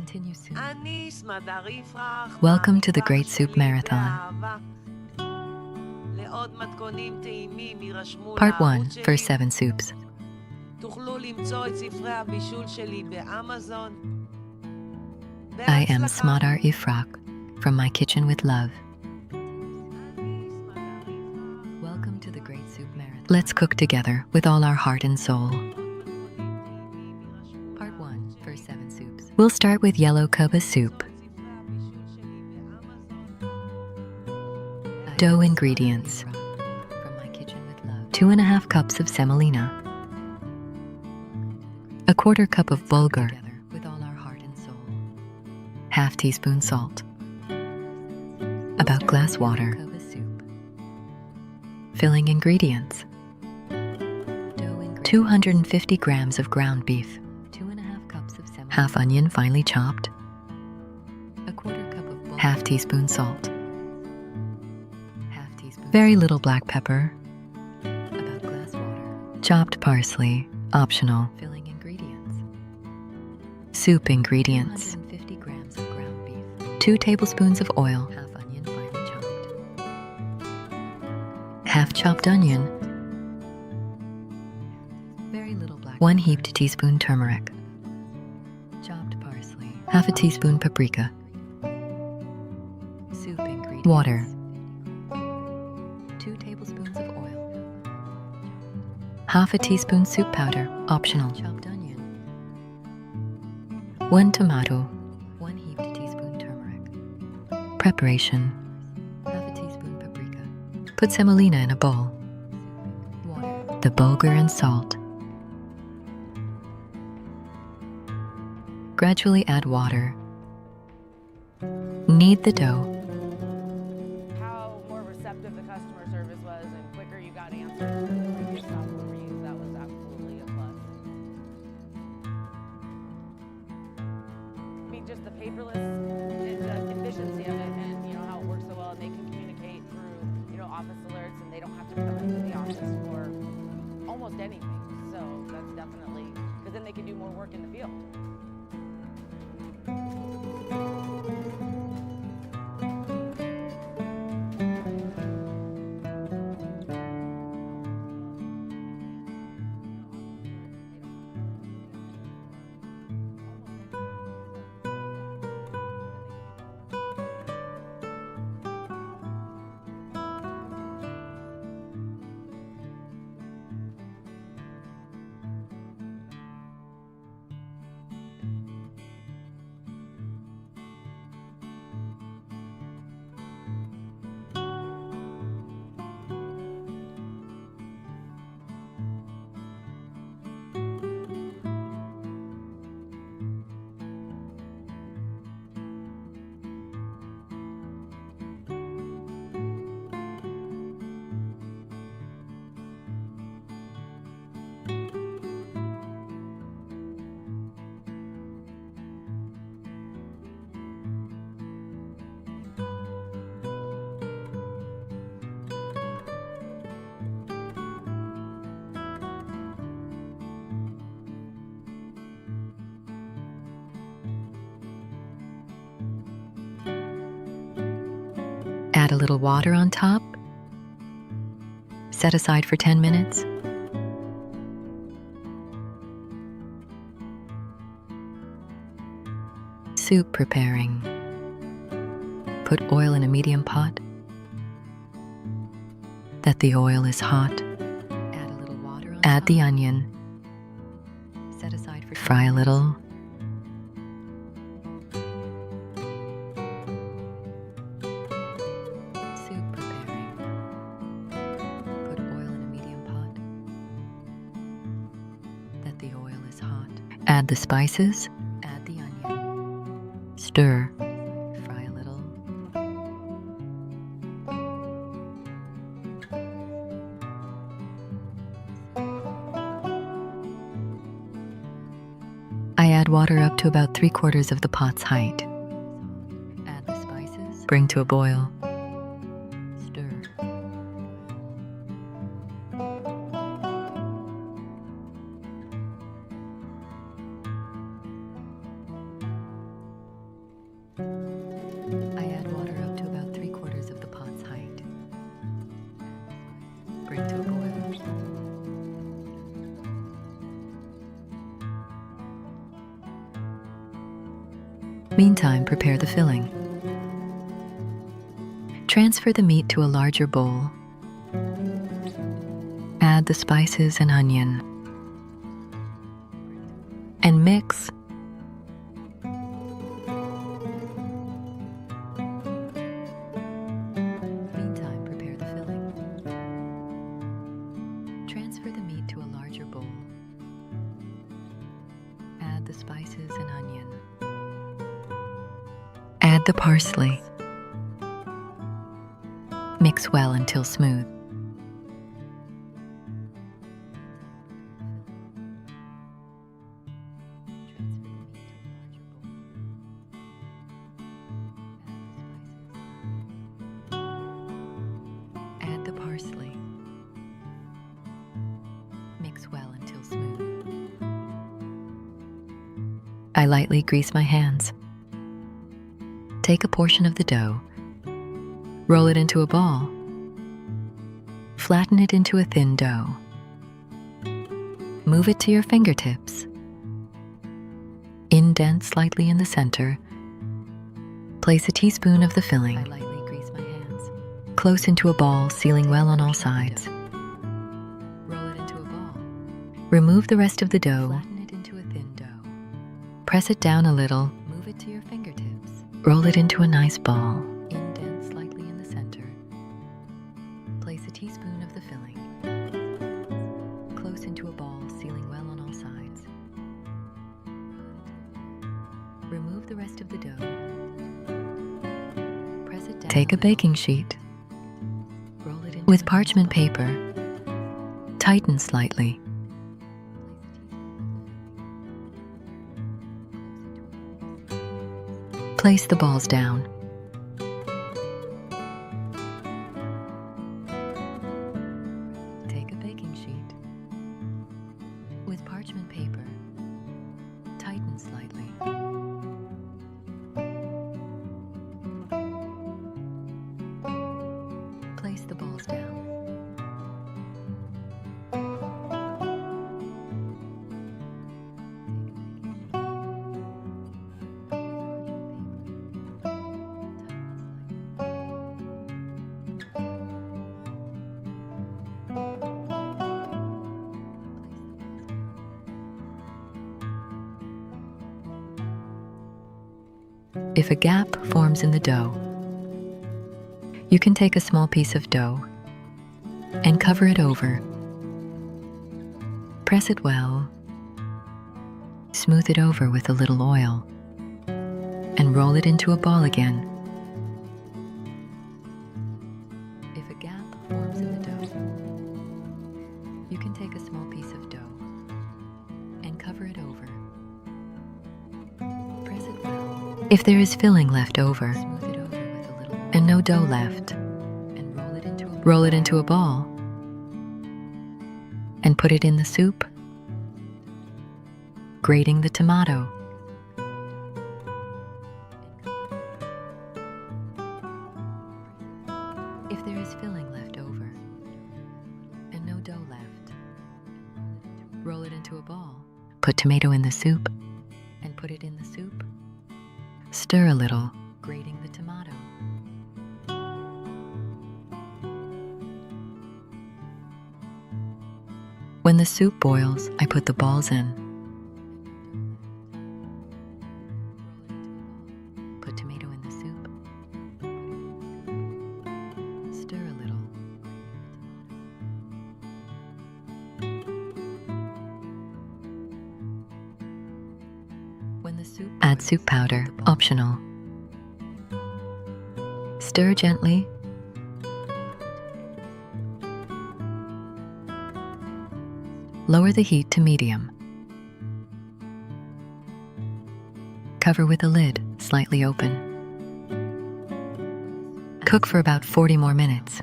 continue soon. אני סמדר יפרח. Welcome to the במטבח Great Soup שלי Marathon. באהבה. לעוד מתכונים טעימים יירשמו Part 1 לערוץ for שלי. 7 soups. תוכלו למצוא את ספרי הבישול שלי באמזון. I am בהצלחה. Smadar Ifrach from My Kitchen with Love. Welcome to the Great Soup Marathon. Let's cook together with all our heart and soul. Part 1 for 7 soups. We'll start with yellow Kubbeh soup. Dough ingredients. From My Kitchen with Love. 2.5 cups of semolina. A 1/4 cup of bulgur. With all our heart and soul. 1/2 teaspoon salt. About glass water. Filling ingredients. 250 grams of ground beef. 2.5 cups of semolina. 1/2 onion finely chopped. A 1/4 cup of bulgur. 1/2 teaspoon salt. 1/2 teaspoon. Very little black pepper. About glass water. Chopped parsley, optional. Filling ingredients. Soup ingredients. 250 grams of ground beef. 2 tablespoons of oil. 1/2 onion finely chopped. 1/2 chopped onion. Very little black. 1 heaped teaspoon turmeric. Chopped parsley. 1/2 teaspoon paprika. Soup ingredients. Water. 2 tablespoons of oil. 1/2 teaspoon soup powder, optional. Chopped onion. 1 tomato. 1 heaped teaspoon turmeric. Preparation. 1/2 teaspoon paprika. Put semolina in a bowl. Water. The bulgur and salt. Gradually add water. Knead the dough. How more receptive the customer service was and quicker you got answers than the previous software we used, that was absolutely a plus. I mean, just the paperless, the efficiency of it, and how it works so well, and they can communicate through office alerts, and they don't have to come into the office for almost anything. So that's definitely, because then they can do more work in the field. Add a little water on top. Set aside for 10 minutes. Soup preparing. Put oil in a medium pot. That the oil is hot. Add a little water on top. The onion. Set aside for fry a little. Add the spices. Add the onion. Stir. Fry a little. I add water up to about 3/4 of the pot's height. Add the spices. Bring to a boil. Stir. Meantime, prepare the filling. Transfer the meat to a larger bowl. Add the spices and onion. And mix. Meantime, prepare the filling. Transfer the meat to a larger bowl. Add the spices and onion. Add the parsley. Mix well until smooth. Add the parsley. Mix well until smooth. I lightly grease my hands. Take a portion of the dough. Roll it into a ball. Flatten it into a thin dough. Move it to your fingertips. Indent slightly in the center. Place a teaspoon of the filling. I lightly grease my hands. Close into a ball, sealing well on all sides. Roll it into a ball. Remove the rest of the dough. Flatten it into a thin dough. Press it down a little. Move it to your fingertips. Roll it into a nice ball. Indent slightly in the center. Place a teaspoon of the filling. Close into a ball, sealing well on all sides. Remove the rest of the dough. Press it down. Take a baking sheet. Roll it in with parchment paper. Tighten slightly. Place the balls down. Take a baking sheet. With parchment paper, tighten slightly. Place the balls down. If a gap forms in the dough, you can take a small piece of dough and cover it over. Press it well, smooth it over with a little oil, and roll it into a ball again. If a gap forms in the dough, you can take a small piece of dough and cover it over. Press it well. If there is filling left over, smooth it over with a little oil, and no dough left, and roll it into a ball, and put it in the soup, grating the tomato. If there is filling left over and no dough left, roll it into a ball. Put tomato in the soup and put it in the soup. Stir a little, grating the tomato. When the soup boils, I put the balls in. Put tomato in the soup. Stir a little. When the soup boils, add soup powder, optional. Stir gently. Lower the heat to medium. Cover with a lid slightly open. Cook for about 40 more minutes.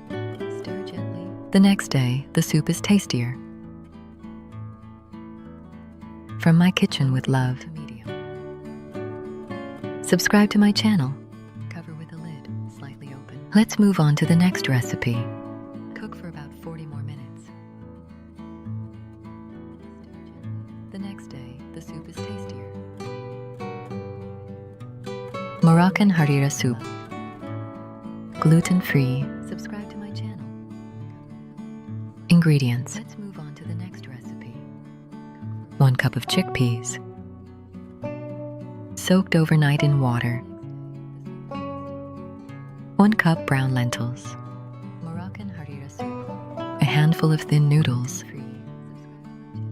Stir gently. The next day, the soup is tastier. From my kitchen with love. Subscribe to my channel. Cover with a lid slightly open. Let's move on to the next recipe. Cook for about 40 more minutes. The next day, the soup is tastier. Moroccan Harira soup. Gluten-free. Subscribe to my channel. Ingredients. Let's move on to the next recipe. 1 cup of chickpeas, soaked overnight in water. 1 cup brown lentils. Moroccan Harira soup. A handful of thin noodles.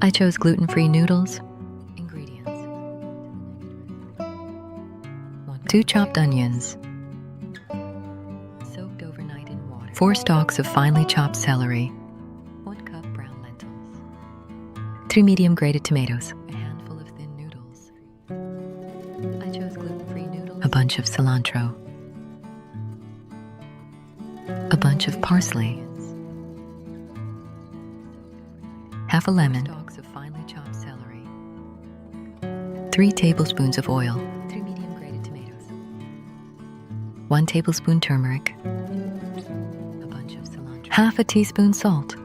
I chose gluten-free noodles. Ingredients. 2 chopped onions. Soaked overnight in water. 4 stalks of finely chopped celery. 1 cup brown lentils. 3 medium grated tomatoes. A handful of thin noodles. I chose gluten-free noodles. A bunch of cilantro. A bunch of parsley. Half a lemon. 4 stalks of finely chopped celery. 3 tablespoons of oil. 3 medium grated tomatoes. 1 tablespoon turmeric. A bunch of cilantro. Half a teaspoon salt.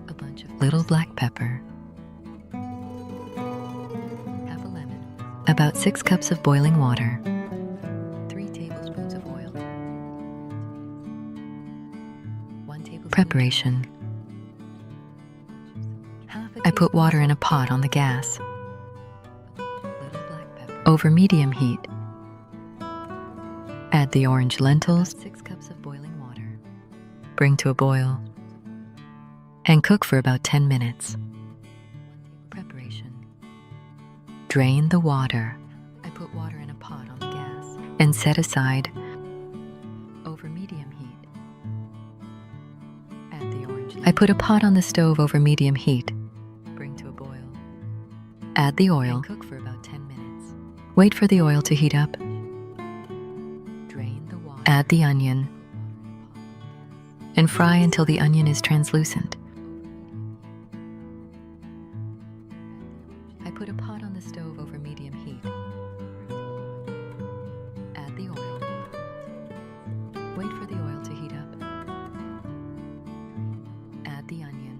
A bunch of little black pepper. Half a lemon. About 6 cups of boiling water. 3 tablespoons of oil. 1 tablespoon. Preparation. I put water in a pot on the gas. Over medium heat. Add the orange lentils. 6 cups of boiling water. Bring to a boil. And cook for about 10 minutes. Preparation. Drain the water. I put water in a pot on the gas. And set aside. Over medium heat. Add the orange. I put a pot on the stove over medium heat. Add the oil and cook for about 10 minutes. Wait for the oil to heat up. Drain the water. Add the onion and fry until the onion is translucent. I put a pot on the stove over medium heat. Add the oil. Wait for the oil to heat up. Add the onion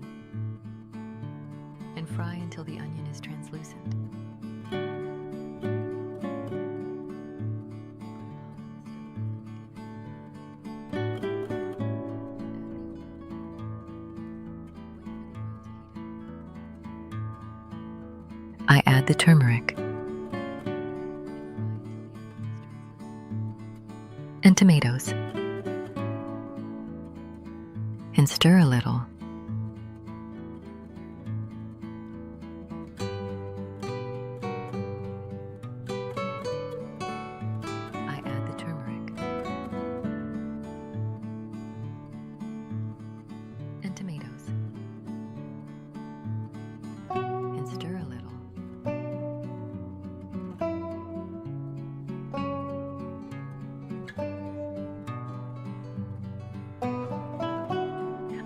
and fry until the onion is translucent. I add the turmeric and tomatoes and stir a little.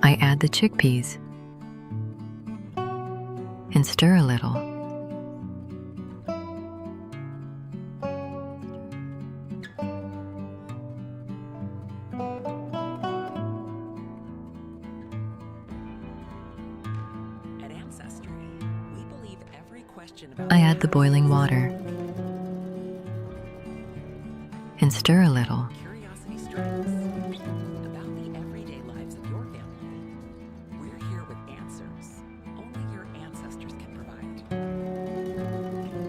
I add the chickpeas and stir a little. At Ancestry, we believe every question about I add the boiling water and stir a little. curiosity strikes about the everyday lives of your family. We're here with answers only your ancestors can provide.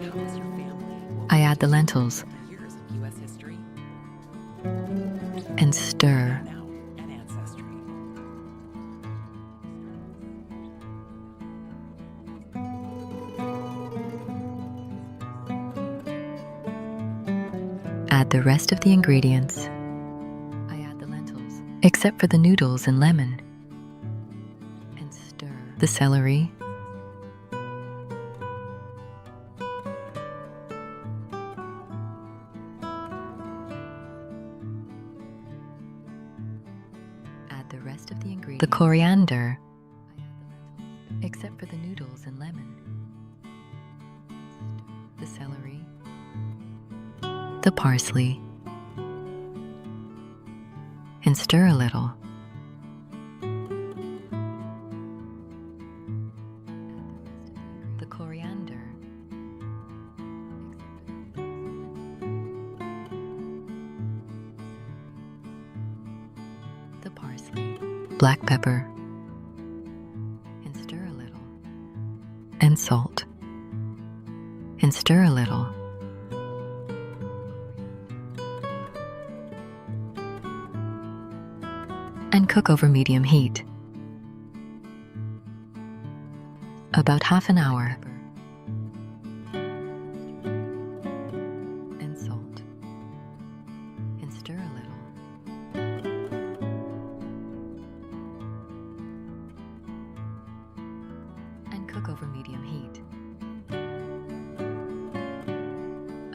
How is your family? I add the lentils Years of U.S. history. and stir. Now at Ancestry. Add the rest of the ingredients. I add the lentils, except for the noodles and lemon, and stir the celery, add the rest of the ingredients, the coriander, except for the noodles and lemon, the celery, the parsley, and stir a little. The coriander, black pepper, and stir a little, and salt, and stir a little. And cook over medium heat. About half an hour. And salt. And stir a little. And cook over medium heat.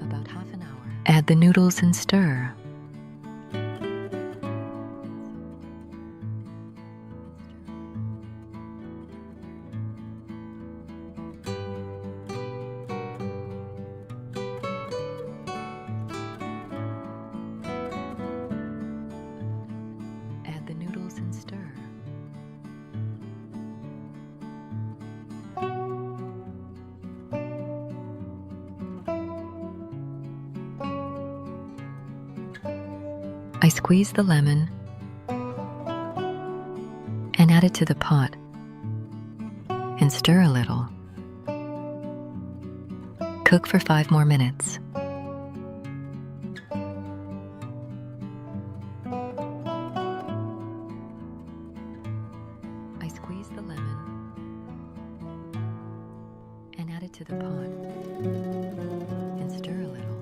About half an hour. Add the noodles and stir. Add the noodles and stir. I squeeze the lemon and add it to the pot and stir a little. Cook for 5 more minutes. I squeeze the lemon and add it to the pot and stir a little.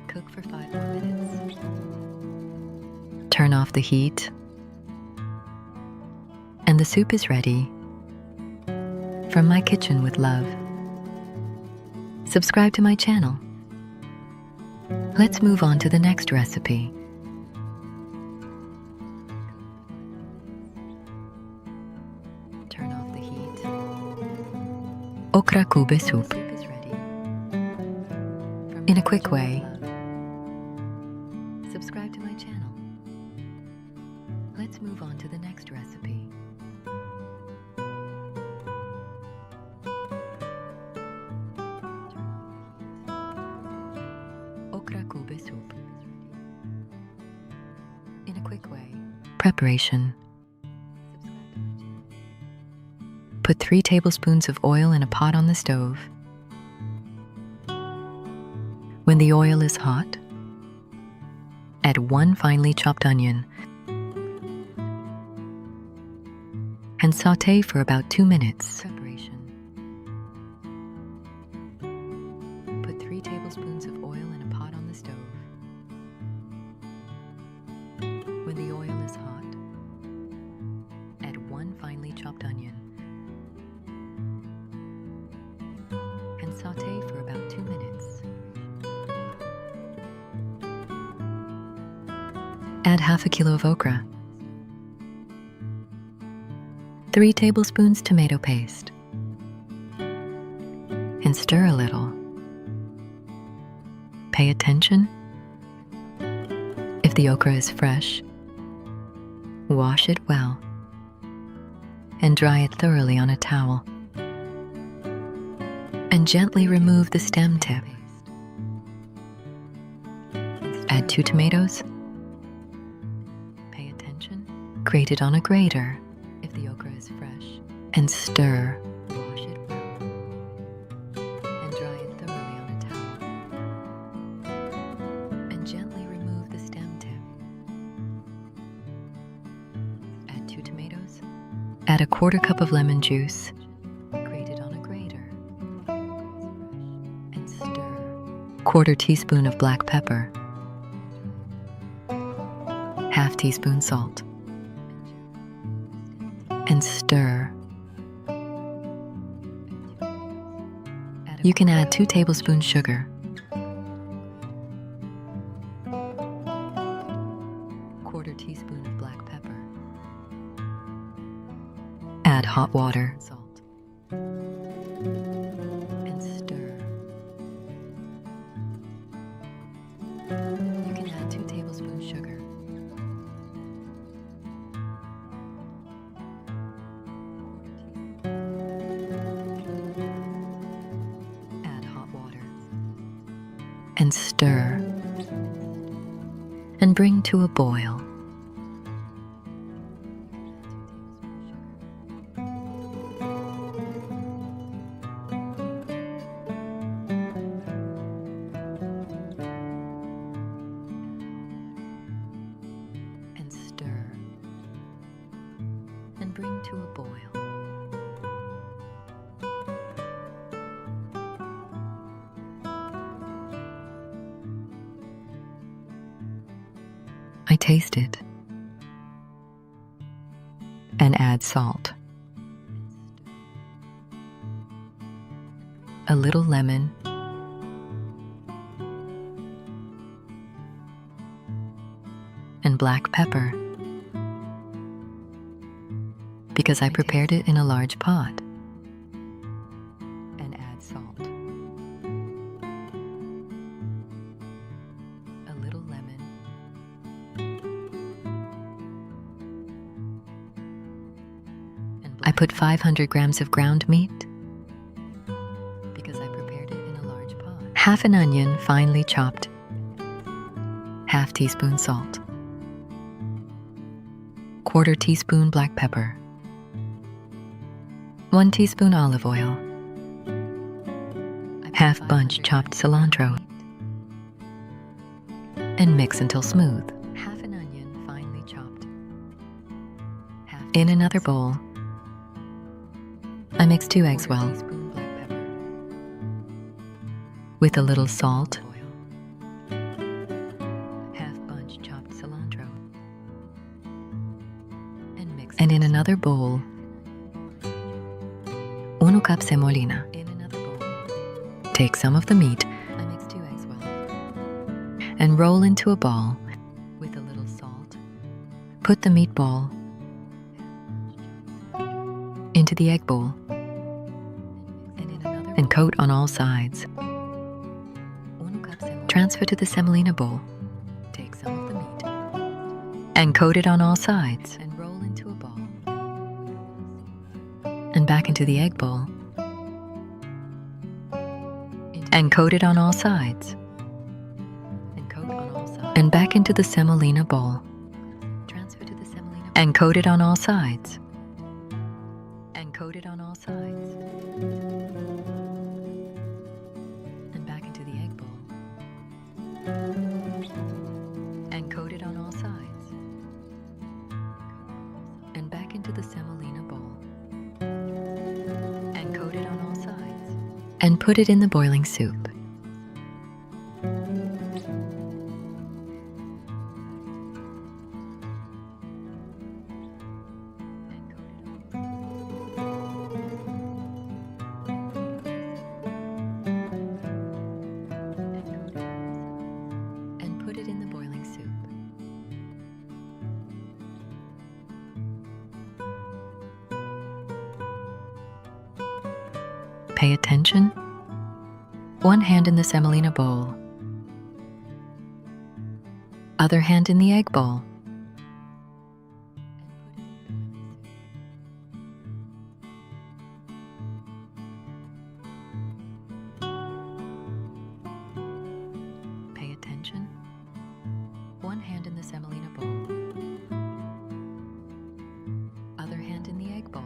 Cook for 5 more minutes. Turn off the heat, and the soup is ready. From my kitchen with love. Subscribe to my channel. Let's move on to the next recipe. Turn off the heat. Okra Kubbeh soup. Soup is ready. In a quick way. Subscribe to my channel. Let's move on to the next recipe. Okra Kubbeh soup. In a quick way. Preparation. Put 3 tablespoons of oil in a pot on the stove. When the oil is hot, add 1 finely chopped onion and sauté for about 2 minutes. Preparation. Put 3 tablespoons of oil in a pot on the stove. When the oil is hot, add 1 finely chopped onion and sauté for about 2 minutes. Add half a kilo of okra, 3 tablespoons tomato paste, and stir a little. Pay attention. If the okra is fresh, wash it well and dry it thoroughly on a towel. And gently remove the stem tip. Add 2 tomatoes. Pay attention. Grate it on a grater if the okra is fresh, and stir. Wash it well and dry it thoroughly on a towel. And gently remove the stem tip. Add 2 tomatoes. Add a 1/4 cup of lemon juice. Grate it on a grater and stir. 1/4 teaspoon of black pepper. 1/2 teaspoon salt. And stir. You can add 2 tablespoons sugar. 1/4 teaspoon of black pepper. Add hot water. Salt. And stir. You can add 2 tablespoons sugar. Add hot water. And stir. And bring to a boil. I taste it and add salt, a little lemon, and black pepper, because I prepared it in a large pot, and add salt, a little lemon, and I put 500 grams of ground meat, because I prepared it in a large pot, half an onion finely chopped, half teaspoon salt, quarter teaspoon black pepper, 1 teaspoon olive oil, half bunch chopped cilantro, and mix until smooth. Half an onion finely chopped. In another bowl, I mix 2 eggs well with a little salt, half bunch chopped cilantro, and in another bowl, 1 cup semolina. Take some of the meat and roll into a ball with a little salt. Put the meatball into the egg bowl and coat on all sides. Transfer to the semolina bowl. Take some of the meat and coat it on all sides. And roll into a ball. And back into the egg bowl. And coat it on all sides. And back into the semolina bowl. Transfer to the semolina. And coat it on all sides. And coat it on all sides. And back into the egg bowl. And coat it on all sides. And back into the semolina bowl. And coat it on all sides. And put it in the boiling soup. Pay attention. 1 hand in the semolina bowl. Other hand in the egg bowl. Pay attention. 1 hand in the semolina bowl. Other hand in the egg bowl.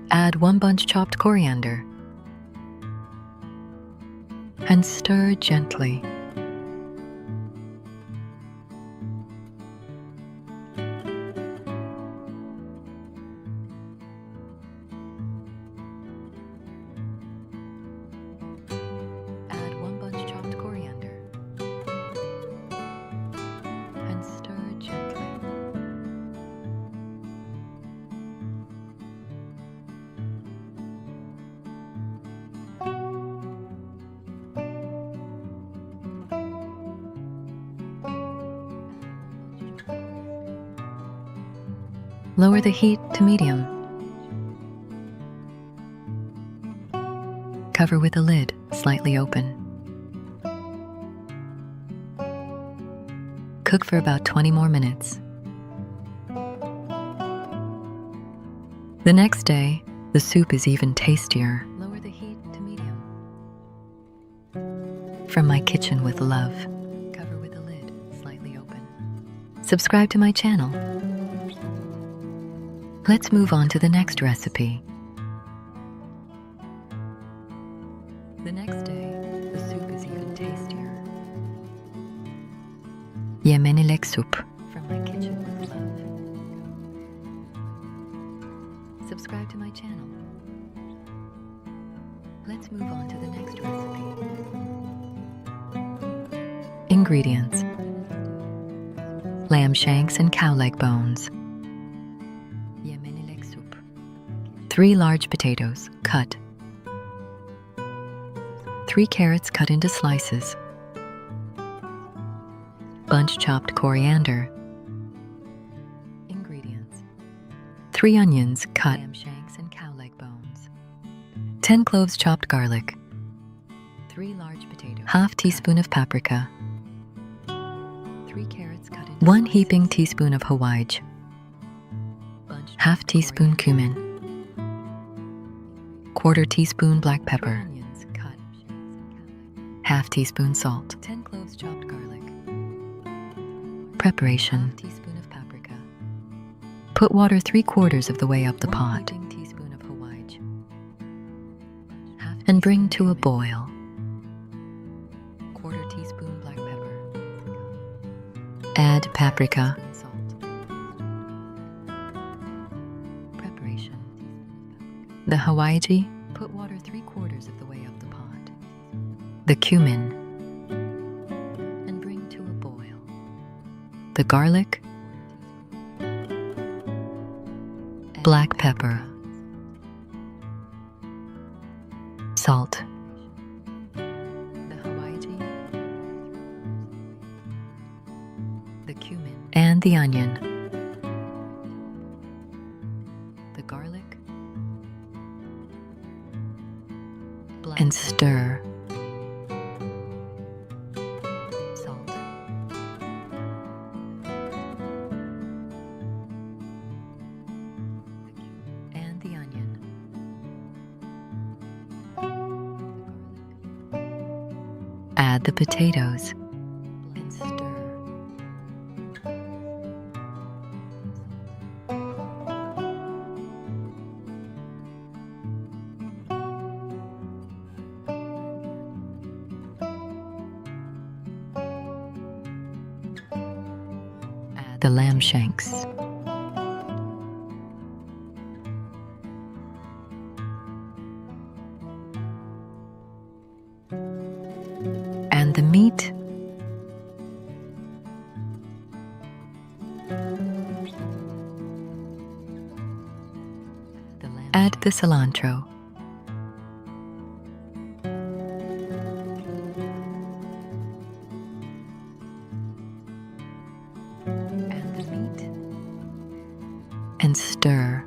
Add 1 bunch chopped coriander and stir gently. Add 1 bunch chopped coriander and stir gently. Lower the heat to medium. Cover with a lid slightly open. Cook for about 20 more minutes. The next day, the soup is even tastier. Lower the heat to medium. From my kitchen with love. Cover with the lid slightly open. Subscribe to my channel. Let's move on to the next recipe. The next day, the soup is even tastier. Yemeni leg soup. From my kitchen with love. Subscribe to my channel. Let's move on to the next recipe. Ingredients: lamb shanks and cow leg bones. Yemeni leg soup. 3 large potatoes, cut. 3 carrots cut into slices. Bunch chopped coriander. Ingredients: 3 onions, cut. Lamb shanks and cow leg bones. 10 cloves chopped garlic. 3 large potatoes. Half teaspoon of paprika. 3 carrots cut into 1 heaping teaspoon of Hawaii. Half teaspoon cumin. 1/4 teaspoon black pepper. Onions cut. Half teaspoon salt. 10 cloves chopped garlic. Preparation: half teaspoon of paprika. Put water 3/4 of the way up the pot. 1 teaspoon of Hawaii. And bring to a boil. 1/4 teaspoon black pepper. Add paprika. Preparation: the Hawaii. Put water 3/4 of the way up the pot. The cumin. And bring to a boil. The garlic. Black pepper. Salt. The Hawaii. The cumin. And the onion. The garlic. And stir. Salt. And the onion. Add the potatoes. And stir. Add the lamb shanks. And the meat. Add the cilantro. And the meat. And stir.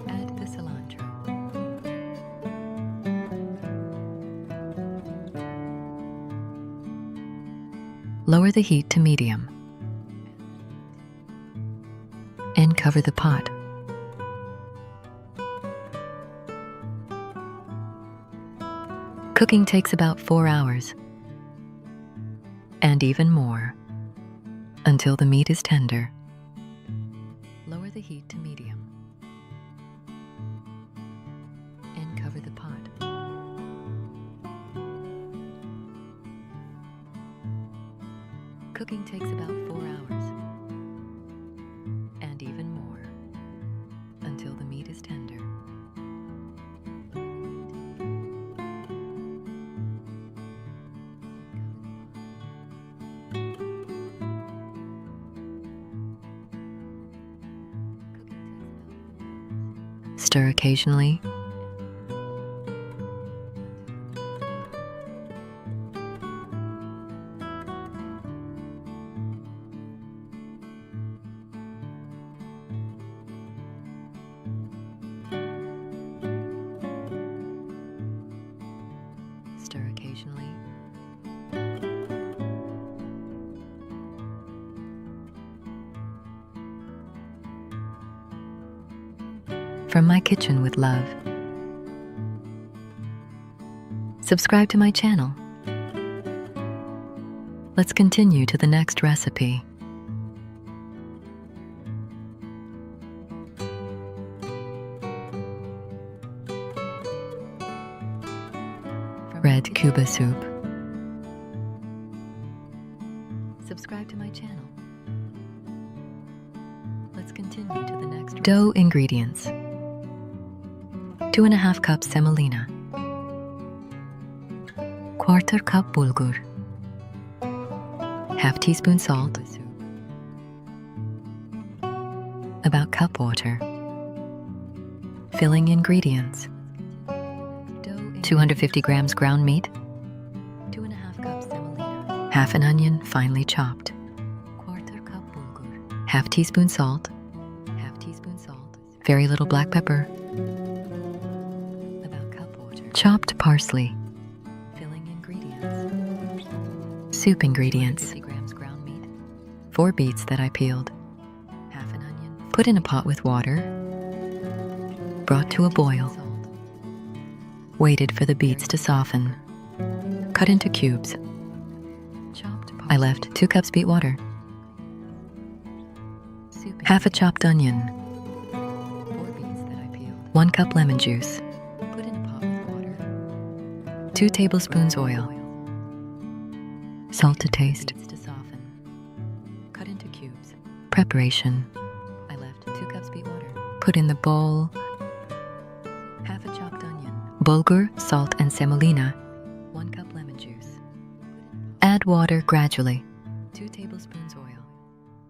Add the cilantro. Lower the heat to medium. And cover the pot. Cooking takes about 4 hours, and even more, until the meat is tender. Lower the heat to medium, and cover the pot. Cooking takes about 4 hours, and even more, until the meat is tender. Stir occasionally. Stir occasionally. from my kitchen with love. Subscribe to my channel. Let's continue to the next recipe. Red Kubbeh soup. Subscribe to my channel. Let's continue to the next recipe. Dough ingredients. 2.5 cups semolina. 1/4 cup bulgur. 1/2 teaspoon salt. About cup water. Filling ingredients. 250 grams ground meat. 2.5 cups semolina. 1/2 an onion finely chopped. 1/4 cup bulgur. 1/2 teaspoon salt. 1/2 teaspoon salt. Very little black pepper. About cup water. Chopped parsley. Filling ingredients. Soup ingredients. 50 grams ground meat. 4 beets that I peeled. 1/2 an onion. Put in a pot with water. Brought to a boil. Waited for the beets to soften. Cut into cubes. I left 2 cups beet water. 1/2 a chopped onion. 1 cup lemon juice. Put in a pot with water. 2 tablespoons oil. Salt to taste. Cut into cubes. Preparation. I left 2 cups beet water. Put in the bowl. 1/2 a chopped onion. Bulgur, salt, and semolina. 1 cup lemon juice. Add water gradually. 2 tablespoons oil.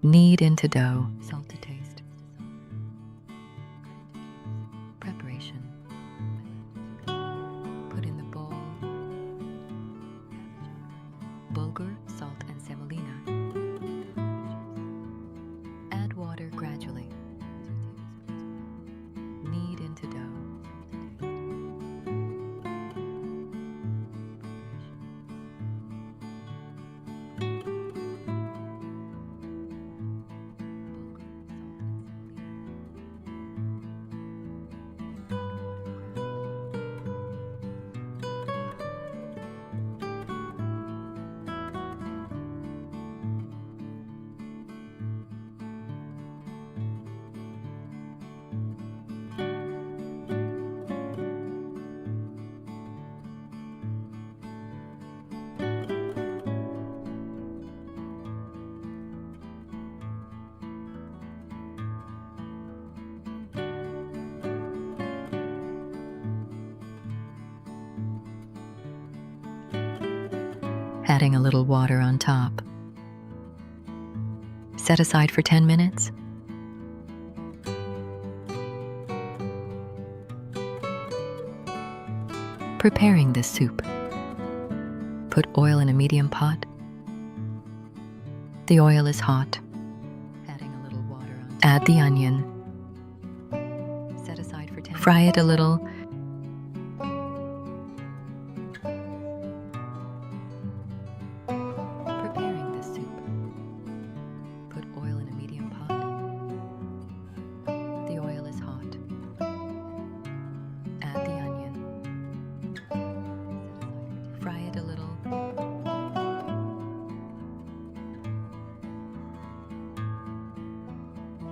Knead into dough. Salt to taste. Preparation. Put in the bowl. Bulgur, salt, and semolina. Add water gradually. Knead into dough. Adding a little water on top. Set aside for 10 minutes. Preparing this soup. Put oil in a medium pot. The oil is hot. Adding a little water on top. Add the onion. Set aside for 10 minutes. Fry it a little.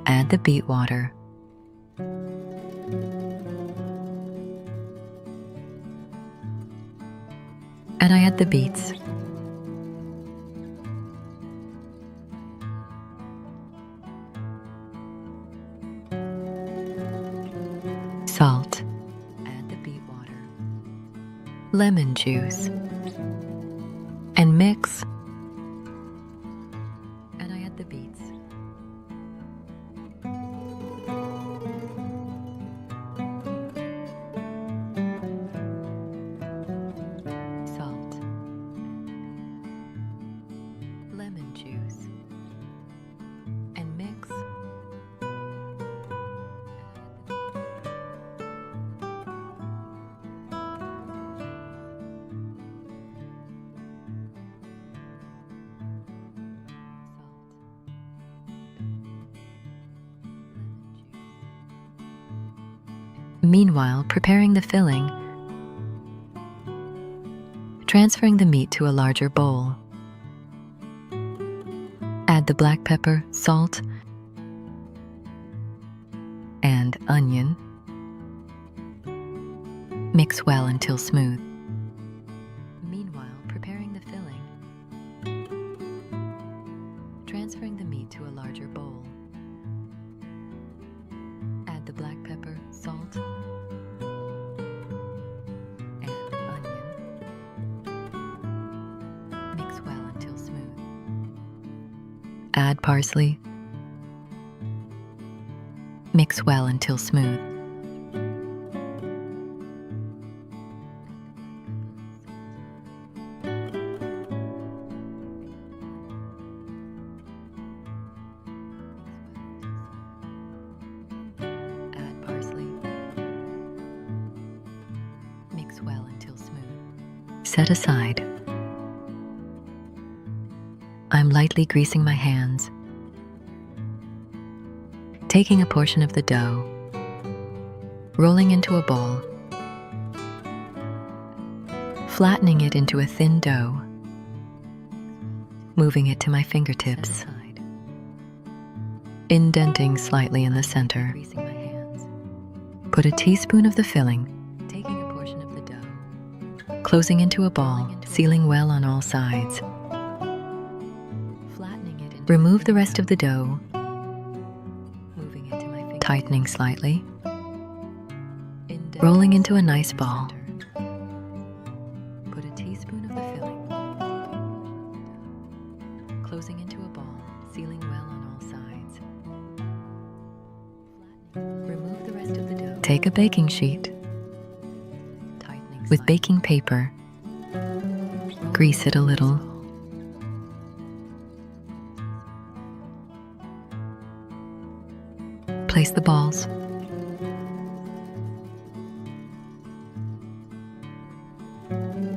Add the beet water. And I add the beets. Salt. Add the beet water. Lemon juice. And mix. And I add the beets. Meanwhile, preparing the filling, transferring the meat to a larger bowl. Add the black pepper, salt, and onion. Mix well until smooth. Meanwhile, preparing the filling, transferring the meat to a larger bowl. Add the black pepper, salt, and onion. Mix well until smooth. Add parsley. Mix well until smooth. Add parsley. Mix well until smooth. Set aside. I'm lightly greasing my hands, taking a portion of the dough, rolling into a ball, flattening it into a thin dough, moving it to my fingertips, indenting slightly in the center. Put a teaspoon of the filling, taking a portion of the dough, closing into a ball, sealing well on all sides. Remove the rest of the dough, tightening slightly, rolling into a nice ball. Put a teaspoon of the filling, closing into a ball, sealing well on all sides. Remove the rest of the dough. Take a baking sheet with baking paper, grease it a little. Place the balls.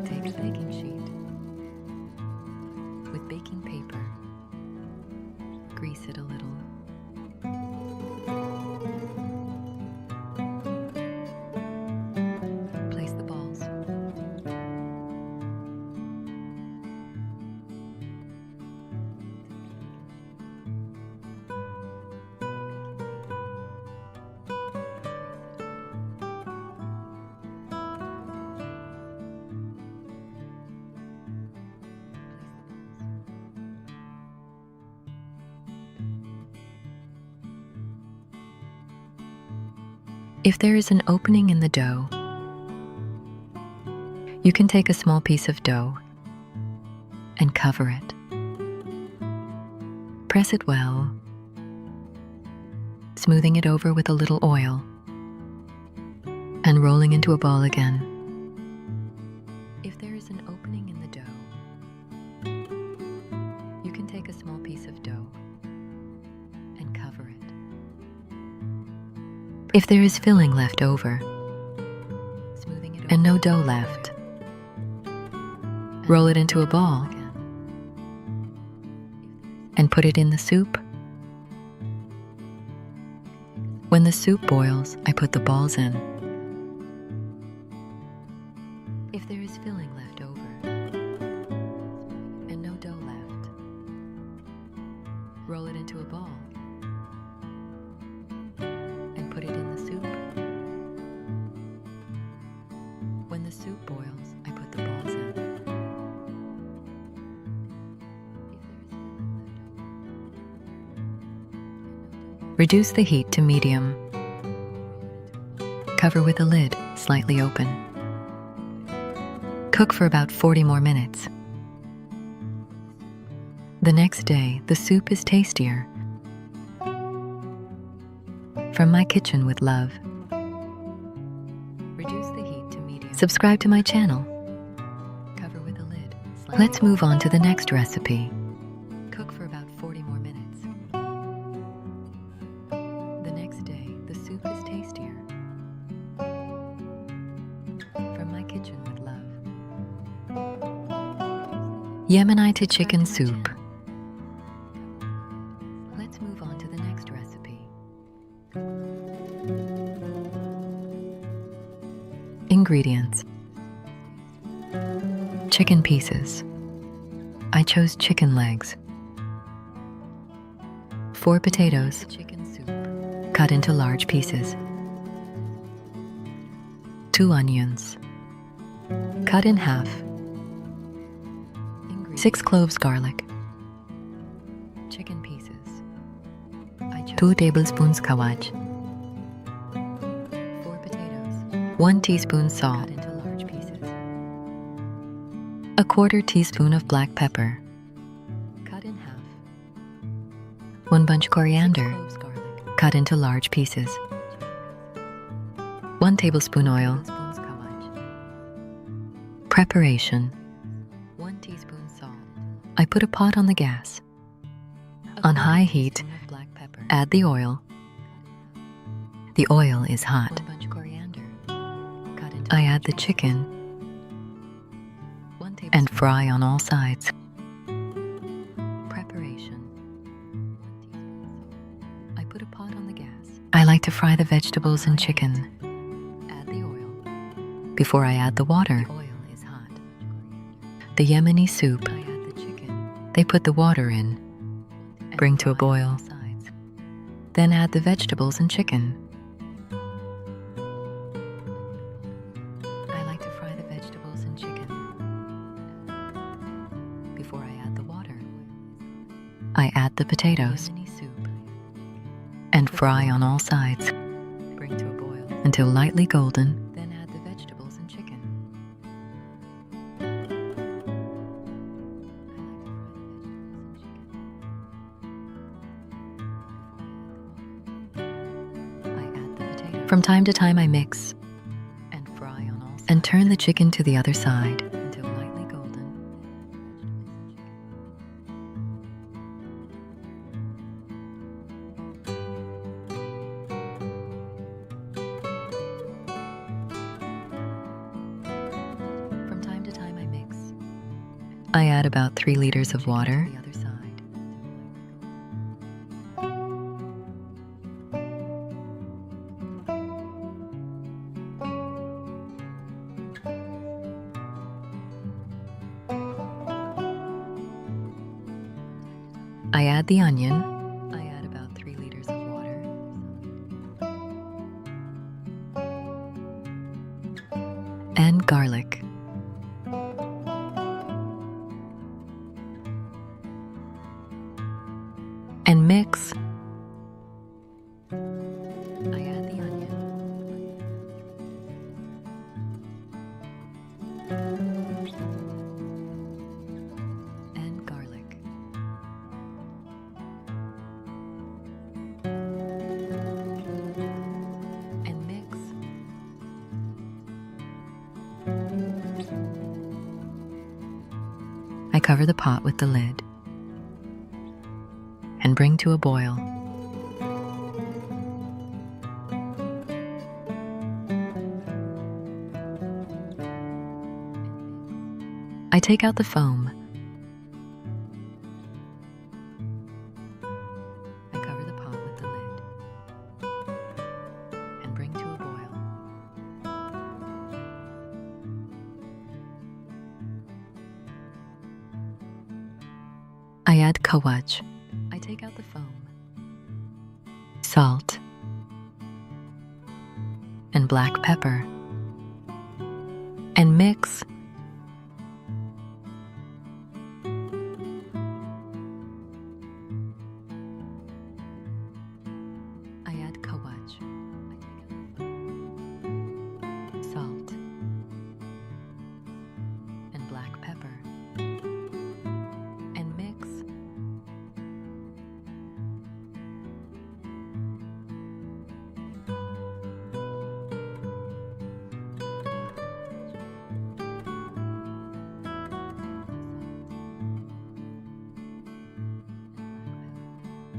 Take a baking sheet with baking paper. Grease it a little. Place the balls. If there is an opening in the dough, you can take a small piece of dough and cover it. Press it well, smoothing it over with a little oil, and rolling into a ball again. If there is an opening in the dough, you can take a small piece of dough and cover it. If there is filling left over and no dough left, roll it into a ball and put it in the soup. When the soup boils, I put the balls in. If there is filling left over and no dough left, roll it into a ball and put it in the soup. When the soup boils, I put the balls in. Reduce the heat to medium. Cover with a lid slightly open. Cook for about 40 more minutes. The next day, the soup is tastier. From my kitchen with love. Reduce the heat to medium. Subscribe to my channel. Cover with a lid. Let's move on to the next recipe. Cook for about 40 more minutes. The next day, the soup is tastier. From my kitchen with love. Yemenite chicken soup. Let's move on to the next recipe. ingredients. Chicken pieces. I chose chicken legs. 4 potatoes, cut into large pieces. 2 onions, cut in half. 6 cloves garlic. Chicken pieces. 2 tablespoons kawaj. 4 potatoes. 1 teaspoon salt. Cut into large pieces. 1/4 teaspoon of black pepper. Cut in half. 1 bunch coriander. Cut into large pieces. 1 tablespoon oil. Preparation. 1 teaspoon salt. I put a pot on the gas. On high heat, add the oil. The oil is hot. I add the chicken and fry on all sides. Preparation. I put a pot on the gas. I like to fry the vegetables and chicken. Add the oil. Before I add the water. The oil is hot. The Yemeni soup. I add the chicken. They put the water in. Bring to a boil. Then add the vegetables and chicken. I like to fry the vegetables and chicken. Before I add the water, I add the potatoes and fry on all sides. Bring to a boil until lightly golden. Then add the vegetables and chicken. From time to time I mix and fry on all sides and turn the chicken to the other side until lightly golden. From time to time I mix. I add about 3 liters of water. I add the onion. I add about 3 liters of water. And garlic. And mix. I add the onion. And garlic. And mix. I cover the pot with the lid and bring to a boil. I take out the foam. I cover the pot with the lid and bring to a boil. I add kawaj. I take out the foam, salt, and black pepper, and mix. I add kawaj, salt, and black pepper, and mix.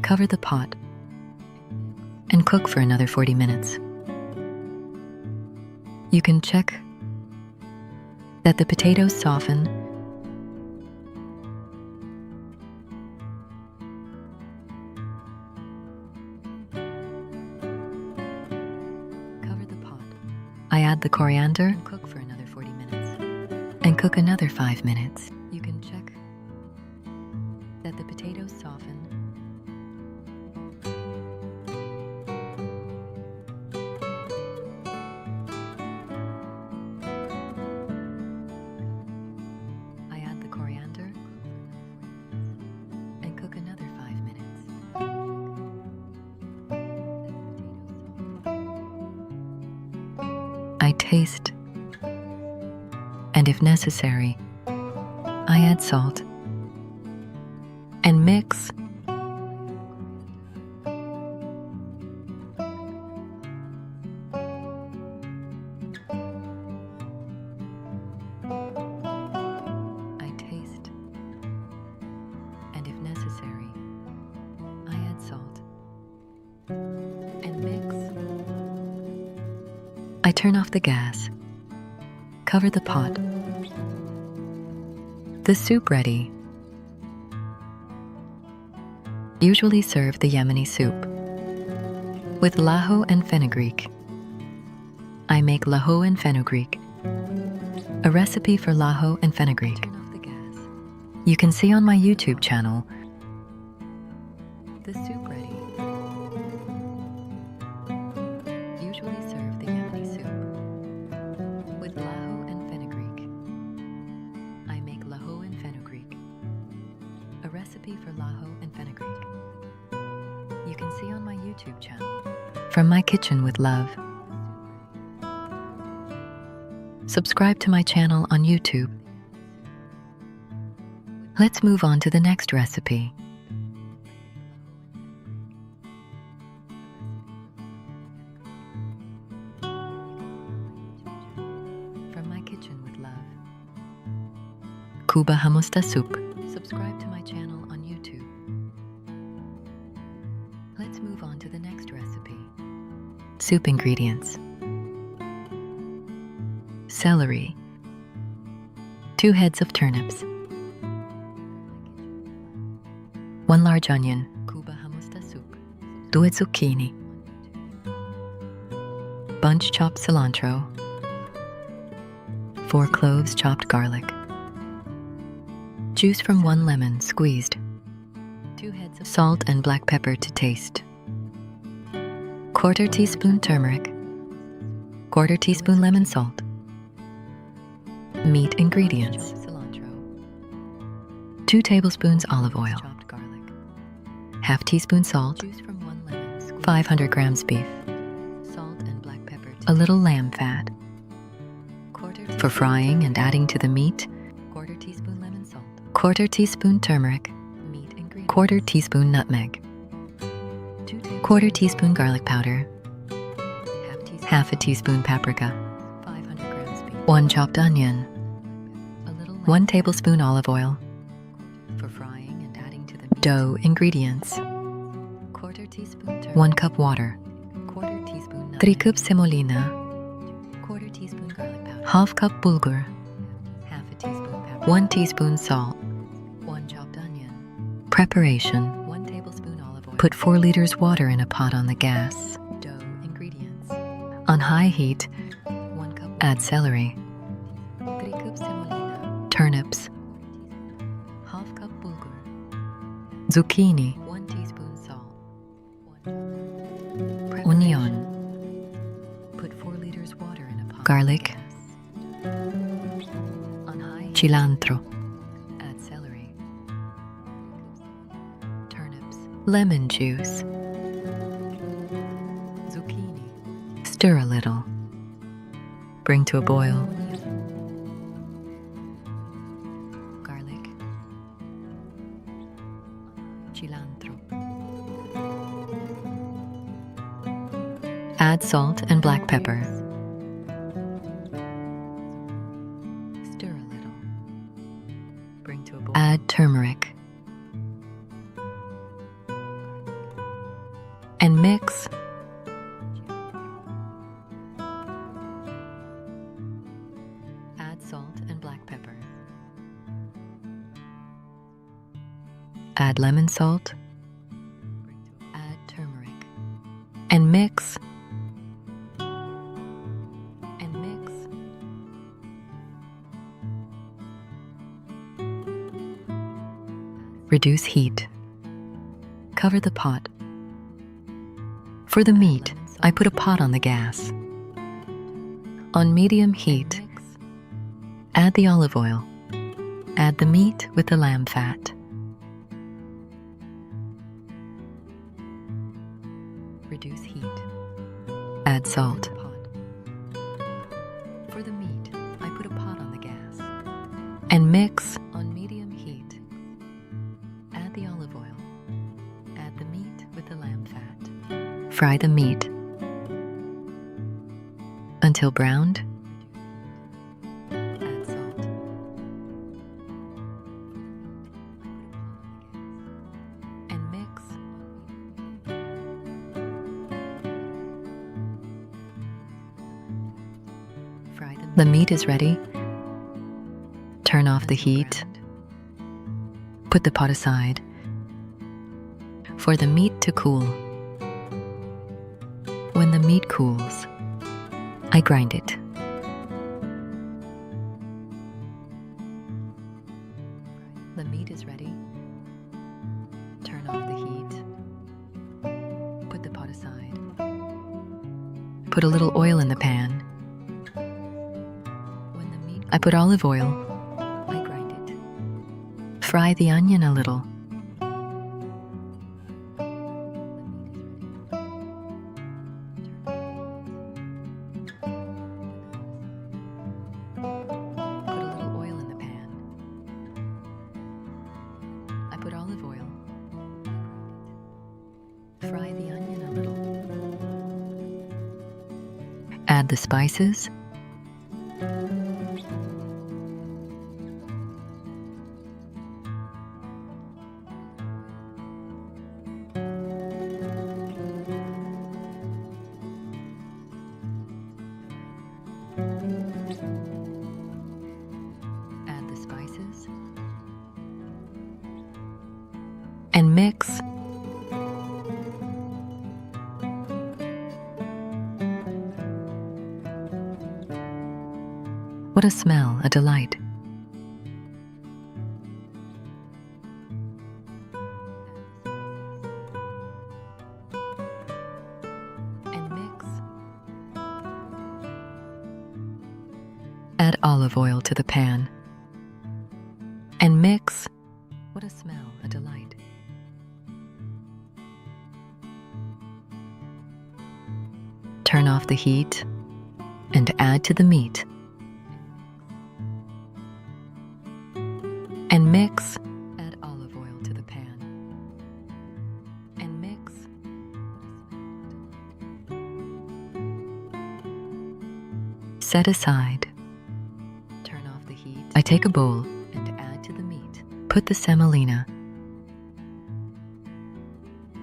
Cover the pot and cook for another 40 minutes. You can check that the potatoes soften the coriander and cook for another 40 minutes. And cook another 5 minutes. You can check that the potatoes soften. I add the coriander and cook another 5 minutes. I taste, and if necessary, I add salt and mix. I taste, and if necessary, I add salt and mix. I turn off the gas, cover the pot. The soup ready. Usually serve the Yemeni soup with laho and fenugreek. I make laho and fenugreek, a recipe for laho and fenugreek. Turn off the gas. You can see on my YouTube channel. The soup ready. Usually serve the Yemeni soup with laho and fenugreek. I make laho and fenugreek, a recipe for laho and fenugreek. You can see on my YouTube channel. From my kitchen with love. Subscribe to my channel on YouTube. Let's move on to the next recipe. From my kitchen with love. Kubbeh hamusta soup. Subscribe to my channel on YouTube. Let's move on to the next recipe. Soup ingredients. Celery. 2 heads of turnips. 1 large onion. Kubbeh hamusta soup. 2 zucchini. Bunch chopped cilantro. 4 cloves chopped garlic. Juice from 1 lemon squeezed. 2 heads of salt and black pepper to taste. 1/4 teaspoon turmeric. 1/4 teaspoon lemon salt. Meat ingredients. 2 tablespoons olive oil. 1/2 teaspoon salt. 500 grams beef. A little lamb fat. For frying and adding to the meat. 1/4 teaspoon turmeric. 1/4 teaspoon nutmeg. 1/4 teaspoon garlic powder. 1/2 teaspoon paprika. 1 chopped onion. 1 tablespoon olive oil. Dough ingredients. 1 cup water. 3 cups semolina. 1/2 cup bulgur. 1 teaspoon salt. 1 chopped onion. Preparation. 1 tablespoon olive oil. Put 4 liters water in a pot on the gas. Dough ingredients. On high heat, 1 cup. Add celery. 3 cups semolina. Turnips. 1/2 cup bulgur. Zucchini. 1 teaspoon salt. Onion. Put 4 liters water in a pot. Garlic. Cilantro. Add celery. Turnips. Lemon juice. Zucchini. Stir a little. Bring to a boil. Garlic. Cilantro. Add salt and black pepper. Stir a little. Bring to a boil. Add turmeric. And mix. Add salt and black pepper. Add lemon salt. Add turmeric. And mix. And mix. Reduce heat. Cover the pot. For the meat, I put a pot on the gas. On medium heat, add the olive oil. Add the meat with the lamb fat. Reduce heat. Add salt. For the meat, I put a pot on the gas. And mix on medium heat. Add the olive oil. Add the meat with the lamb fat. Fry the meat until browned. Add salt. And mix. Fry them. The meat is ready. Turn off the heat. Put the pot aside for the meat to cool. When the meat cools, I grind it. The meat is ready. Turn off the heat. Put the pot aside. Put a little oil in the pan. When the meat, I put olive oil. I grind it. Fry the onion a little. Fry the onion a little. Add the spices. Add the spices. And mix. What a smell, a delight. And mix. Add olive oil to the pan. And mix. What a smell, a delight. Turn off the heat and add to the meat. And mix. Add olive oil to the pan. And mix. Set aside. Turn off the heat. I take a bowl and add to the meat. Put the semolina.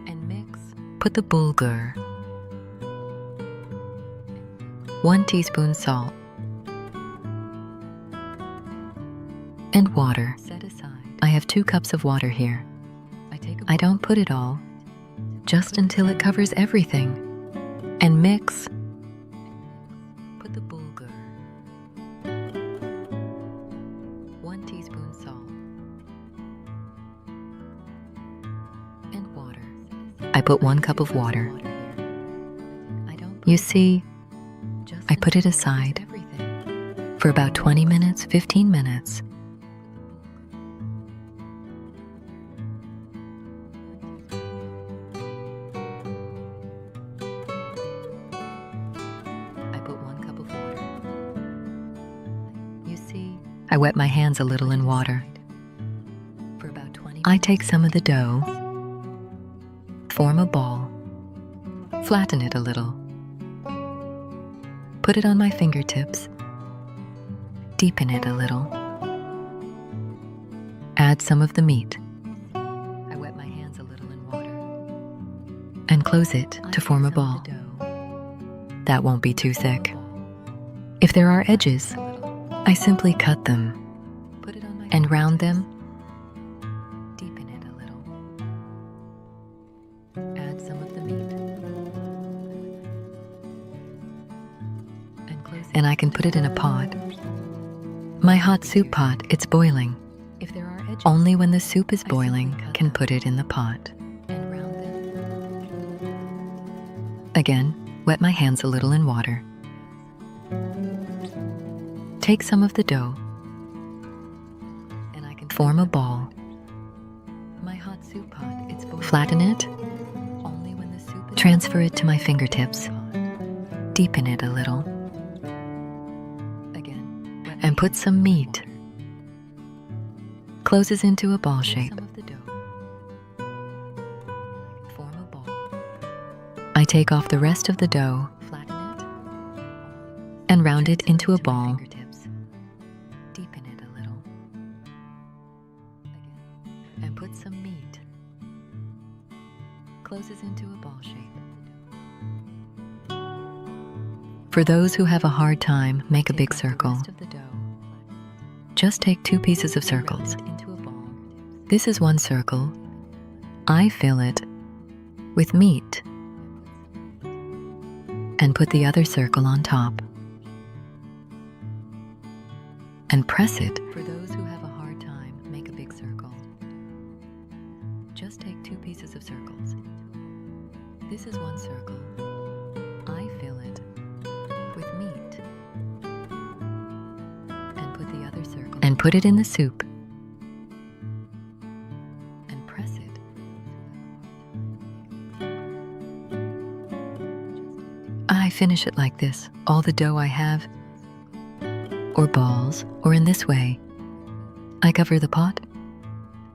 And mix. Put the bulgur. 1 teaspoon salt. And water. Set aside. I have 2 cups of water here. I don't put it all, just until it covers everything. And mix. Put the bulgur. 1 teaspoon salt. And water. I put 1 cup of water. You see, I put it aside for about 20 minutes, 15 minutes. I wet my hands a little in water. I take some of the dough, form a ball, flatten it a little, put it on my fingertips, deepen it a little, add some of the meat. I wet my hands a little in water and close it to form a ball. That won't be too thick. If there are edges, I simply cut them and round them. Deepen it a little. Add some of the meat. And I can put it in a pot. My hot soup pot, it's boiling. If there are Only when the soup is boiling can put it in the pot. Again, wet my hands a little in water. Take some of the dough, and I can form a ball. My hot soup pot, flatten it. Transfer it to my fingertips. Deepen it a little. And put some meat. Closes into a ball shape. I take off the rest of the dough and round it into a ball. Deepen it a little. And put some meat. Closes into a ball shape. For those who have a hard time, make a big circle. Just take 2 pieces of circles. This is one circle. I fill it with meat and put the other circle on top and press it. For those who have a hard time, make a big circle. Just take 2 pieces of circles. This is one circle. I fill it with meat and put the other circle and put it in the soup and press it. I finish it like this. All the dough I have, or balls, or in this way. I cover the pot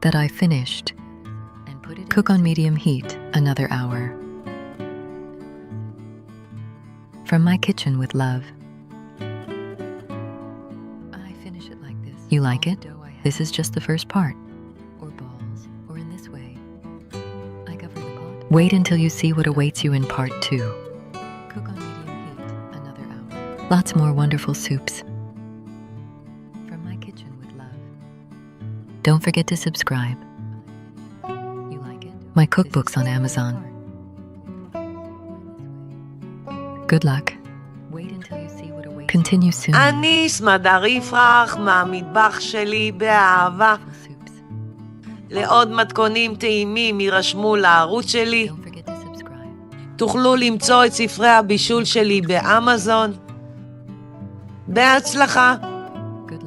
that I finished and put it. Cook on medium heat another hour. From my kitchen with love. I finish it like this. You like it? This is just the first part. Or balls, or in this way. I cover the pot. Wait until you see what awaits you in part 2. Cook on medium heat another hour. Lots more wonderful soups. From my kitchen with love. Don't forget to subscribe. You like it? My cookbook's on Amazon. Good luck. Wait until you see what awaits. Continue soon. אני סמדר יפרח מהמטבח שלי באהבה. לעוד מתכונים טעימים יירשמו לערוץ שלי. Don't forget to subscribe. תוכלו למצוא את ספרי הבישול שלי באמזון. בהצלחה.